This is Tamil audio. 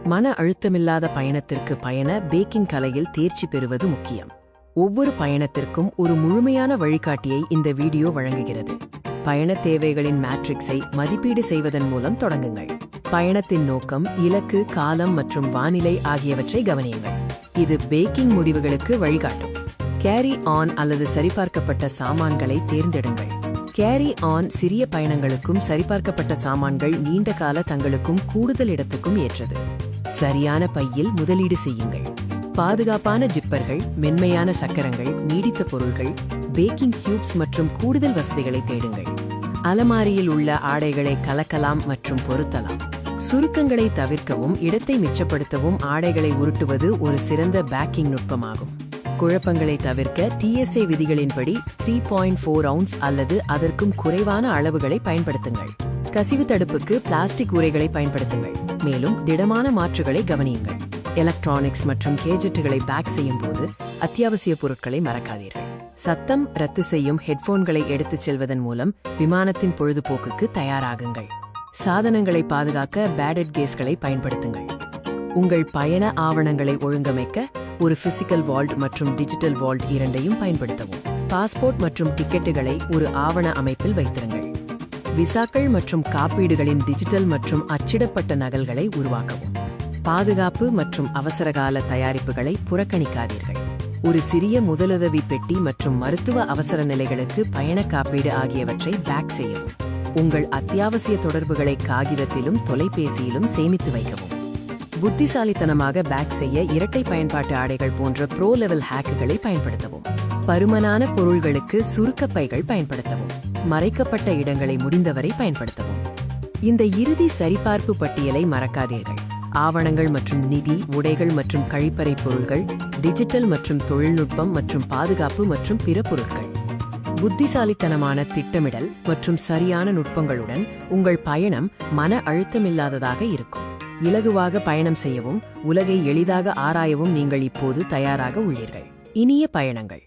மன அழுத்தமில்லாத பயணத்திற்கு பயண பேக்கிங் கலையில் தேர்ச்சி பெறுவது முக்கியம். ஒவ்வொரு பயணத்திற்கும் ஒரு முழுமையான வழிகாட்டியை இந்த வீடியோ வழங்குகிறது. பயண தேவைகளின் மேட்ரிக்ஸை மதிப்பீடு செய்வதன் மூலம் தொடங்குங்கள். பயணத்தின் நோக்கம், இலக்கு, காலம் மற்றும் வானிலை ஆகியவற்றை கவனியுங்கள். இது பேக்கிங் முடிவுகளுக்கு வழிகாட்டும். கேரி ஆன் அல்லது சரிபார்க்கப்பட்ட சாமான்களை தேர்ந்தெடுங்கள். கேரி ஆன் சிறிய பயணங்களுக்கும் சரிபார்க்கப்பட்ட சாமான்கள் நீண்ட கால தங்களுக்கும் கூடுதல் இடத்துக்கும் ஏற்றது. சரியான பையில் முதலீடு செய்யுங்கள். பாதுகாப்பான ஜிப்பர்கள், மென்மையான சக்கரங்கள், நீடித்த பொருள்கள், பேக்கிங் கியூப்ஸ் மற்றும் கூடுதல் வசதிகளை தேடுங்கள். அலமாரியில் உள்ள ஆடைகளை கலக்கலாம் மற்றும் பொருத்தலாம். சுருக்கங்களை தவிர்க்கவும் இடத்தை மிச்சப்படுத்தவும் ஆடைகளை உருட்டுவது ஒரு சிறந்த பேக்கிங் நுட்பமாகும். குழப்பங்களை தவிர்க்க TSA விதிகளின்படி 3.4 அவுன்ஸ் அல்லது அதற்கும் குறைவான அளவுகளை பயன்படுத்துங்கள். கசிவு தடுப்புக்கு பிளாஸ்டிக் உரைகளை பயன்படுத்துங்கள். மேலும் திடமான மாற்றுகளை கவனியுங்கள். எலக்ட்ரானிக்ஸ் மற்றும் கேஜெட்டுகளை பேக் செய்யும் போது அத்தியாவசிய பொருட்களை மறக்காதீர்கள். சத்தம் ரத்து செய்யும் ஹெட்போன்களை எடுத்துச் செல்வதன் மூலம் விமானத்தின் பொழுதுபோக்குக்கு தயாராகுங்கள். சாதனங்களை பாதுகாக்க பேடட் கேஸ்களை பயன்படுத்துங்கள். உங்கள் பயண ஆவணங்களை ஒழுங்கமைக்க ஒரு பிசிக்கல் வால்ட் மற்றும் டிஜிட்டல் வால்ட் இரண்டையும் பயன்படுத்தவும். பாஸ்போர்ட் மற்றும் டிக்கெட்டுகளை ஒரு ஆவண அமைப்பில் வைத்திருங்கள். விசாக்கள் மற்றும் காப்பீடுகளின் டிஜிட்டல் மற்றும் அச்சிடப்பட்ட நகல்களை உருவாக்கவும். பாதுகாப்பு மற்றும் அவசரகால தயாரிப்புகளை புறக்கணிக்காதீர்கள். ஒரு சிறிய முதலுதவி பெட்டி மற்றும் மருத்துவ அவசர நிலைகளுக்கு பயண காப்பீடு ஆகியவற்றை பேக் செய்யவும். உங்கள் அத்தியாவசிய தொடர்புகளை காகிதத்திலும் தொலைபேசியிலும் சேமித்து வைக்கவும். புத்திசாலித்தனமாக பேக் செய்ய இரட்டை பயன்பாட்டு ஆடைகள் போன்ற ப்ரோ லெவல் ஹேக்குகளை பயன்படுத்தவும். பருமனான பொருள்களுக்கு சுருக்க பைகள் பயன்படுத்தவும். மறைக்கப்பட்ட இடங்களை முடிந்தவரை பயன்படுத்தவும். இந்த இறுதி சரிபார்ப்பு பட்டியலை மறக்காதீர்கள். ஆவணங்கள் மற்றும் நிதி, உடைகள் மற்றும் கழிப்பறை பொருள்கள், டிஜிட்டல் மற்றும் தொழில்நுட்பம் மற்றும் பாதுகாப்பு மற்றும் பிற பொருட்கள். புத்திசாலித்தனமான திட்டமிடல் மற்றும் சரியான நுட்பங்களுடன் உங்கள் பயணம் மன அழுத்தமில்லாததாக இருக்கும். இலகுவாக பயணம் செய்யவும் உலகை எளிதாக ஆராயவும் நீங்கள் இப்போது தயாராக உள்ளீர்கள். இனிய பயணங்கள்.